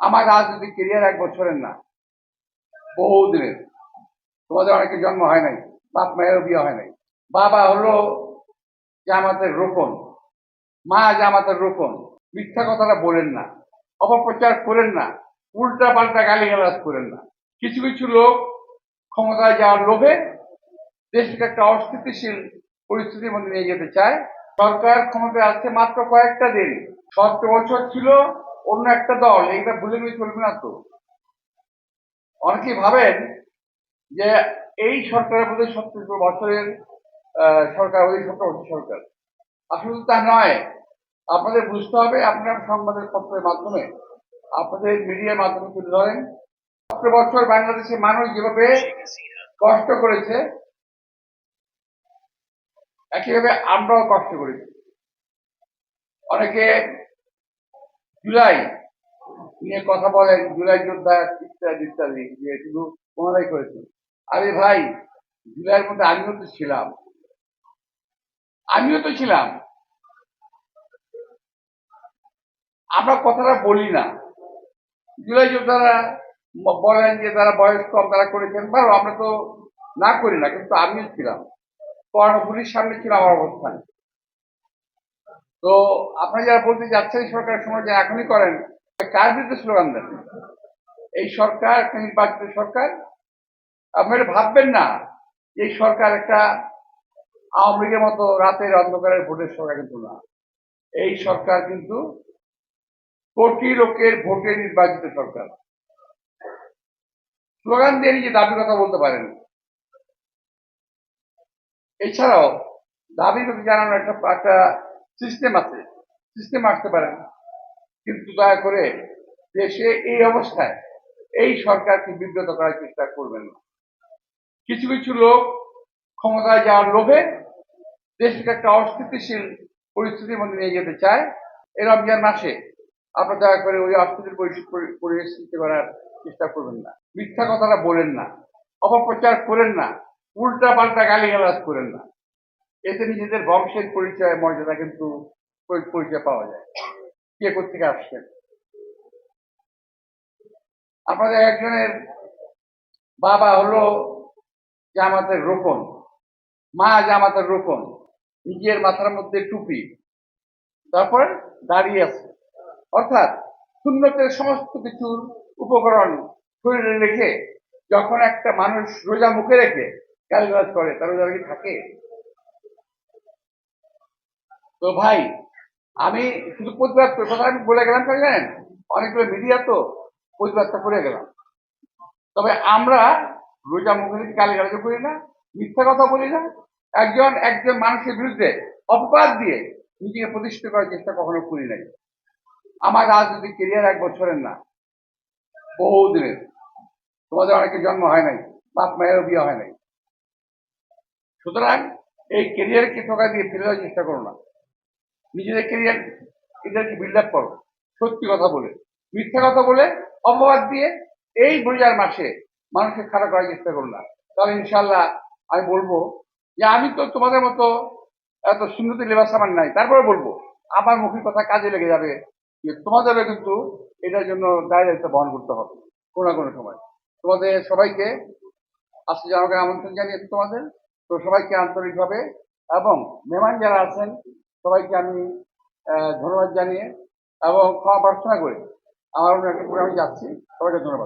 আমার রাজনৈতিক কেরিয়ার 1 বছরের না, বহুদিনের। তোমাদের অনেকের জন্ম হয় নাই, বাপ মায়েরও বিয়ে হয় নাই। বাবা হলো জামাতের রোকন, মা জামাতের রোকন। মিথ্যা কথাটা বলেন না, অপপ্রচার করেন না, উল্টা পাল্টা গালিগালাজ করেন না। কিছু কিছু লোক ক্ষমতায় যাওয়ার লোভে দেশকে একটা অস্থিতিশীল পরিস্থিতির মধ্যে নিয়ে যেতে চায়। সরকার ক্ষমতায় আসছে মাত্র কয়েকটা দিন, 17 বছর ছিল অন্য একটা দল, এইটা ভুলে গেলে চলবে না তো। অনেকেই ভাবেন যে এই সরকারের মধ্যে 17 বছরের সরকার, ওই 17 বছর সরকার। আসলে তা নয়। আপনাদের বুঝতে হবে, আপনার সংবাদের পত্রের মাধ্যমে, আপনাদের মিডিয়ার মাধ্যমে তুলে ধরেন 17 বছর বাংলাদেশের মানুষ যেভাবে কষ্ট করেছে, একইভাবে আমরাও কষ্ট করেছি। অনেকে জুলাই নিয়ে কথা বলেন, জুলাই যোদ্ধা ইত্যাদি ইত্যাদি, যে শুধু ওনারাই করেছে। আরে ভাই, জুলাইয়ের মধ্যে আমিও তো ছিলাম। আমরা কথাটা বলি না। জুলাই যোদ্ধারা বলেন যে তারা বয়স কম, তারা করেছেন, ভালো, আমরা তো না করি না, কিন্তু আমিও ছিলাম। কর্ণফুলির সামনে ছিল আমার অবস্থান। তো আপনারা যারা বলতে যাচ্ছেন সরকারের সময় যে এখনই করেন, কার বিরুদ্ধে স্লোগান দেন? এই সরকার একটা নির্বাচিত সরকার। আপনারা ভাববেন না এই সরকার একটা আওয়ামী লীগের মতো রাতের অন্ধকারের ভোটের সরকার, কিন্তু না। এই সরকার কিন্তু কোটি লোকের ভোটে নির্বাচিত সরকার। স্লোগান দিয়ে নিজে দাবি কথা বলতে পারেন। এছাড়াও দাবি কথা জানানোর একটা সিস্টেম আছে, সিস্টেম আসতে পারেন। কিন্তু দয়া করে দেশে এই অবস্থায় এই সরকারকে বিব্রত করার চেষ্টা করবেন না। কিছু কিছু লোক ক্ষমতায় যাওয়ার লোভে দেশকে একটা অস্থিতিশীল পরিস্থিতির মধ্যে নিয়ে যেতে চায়। এই রমজান মাসে আপনারা দয়া করে ওই অস্থিতির পরিস্থিতি করার চেষ্টা করবেন না। মিথ্যা কথাটা বলেন না, অপপ্রচার করেন না, উল্টা পাল্টা গালিগালাজ করেন না। এতে নিজেদের বংশের পরিচয়, মর্যাদা কিন্তু পরিচয় পাওয়া যায়। কে কোথেকে আসছেন? আপনাদের একজনের বাবা হলো জামাতের রোকন, মা জামাতের রোকন, নিজের মাথার মধ্যে টুপি, তারপর দাঁড়িয়ে আছে। অর্থাৎ সুন্নতের সমস্ত কিছুর উপকরণ শরীরে রেখে যখন একটা মানুষ রোজা মুখে রেখে গালিগালাজ করে, তার রোজা কি থাকে? তো ভাই, আমি শুধু প্রতিবাদ কথা আমি বলে গেলাম, জানেন, অনেকগুলো মিডিয়া তো প্রতিবাদটা করে গেলাম। তবে আমরা রোজা মুখে রেখে গালিগালাজ করি না, মিথ্যা কথা বলি না, একজন মানুষের বিরুদ্ধে অপবাদ দিয়ে নিজেকে প্রতিষ্ঠিত করার চেষ্টা কখনো করি নাই। আমার রাজনৈতিক কেরিয়ার 1 বছরের না, বহুদিনের। তোমাদের অনেকের জন্ম হয় নাই, বাপ মায়েরও বিয়ে হয় নাই। সুতরাং এই কেরিয়ারকে ঠোকা দিয়ে ফেলে দেওয়ার চেষ্টা করো না। নিজেদের কেরিয়ার এদেরকে বিল্ড আপ করো, সত্যি কথা বলে। মিথ্যা কথা বলে, অপবাদ দিয়ে এই রোজার মাসে মানুষকে খারাপ করার চেষ্টা করো না। তাহলে ইনশাল্লাহ আমি বলবো যে আমি তো তোমাদের মতো এত সুন্নতি লেবাস আমার নাই, তারপরে বলবো আমার মুখের কথা কাজে লেগে যাবে, যে তোমাদেরও কিন্তু এটার জন্য দায় দায়িত্ব বহন করতে হবে কোনো না কোনো সময়। তোমাদের সবাইকে আজকে জানাকে আমন্ত্রণ জানিয়েছি তোমাদের। তো সবাইকে আন্তরিকভাবে, এবং মেহমান যারা আছেন সবাইকে আমি ধন্যবাদ জানিয়ে এবং ক্ষমা প্রার্থনা করে আমার অন্য একটা প্রোগ্রামে যাচ্ছি। সবাইকে ধন্যবাদ।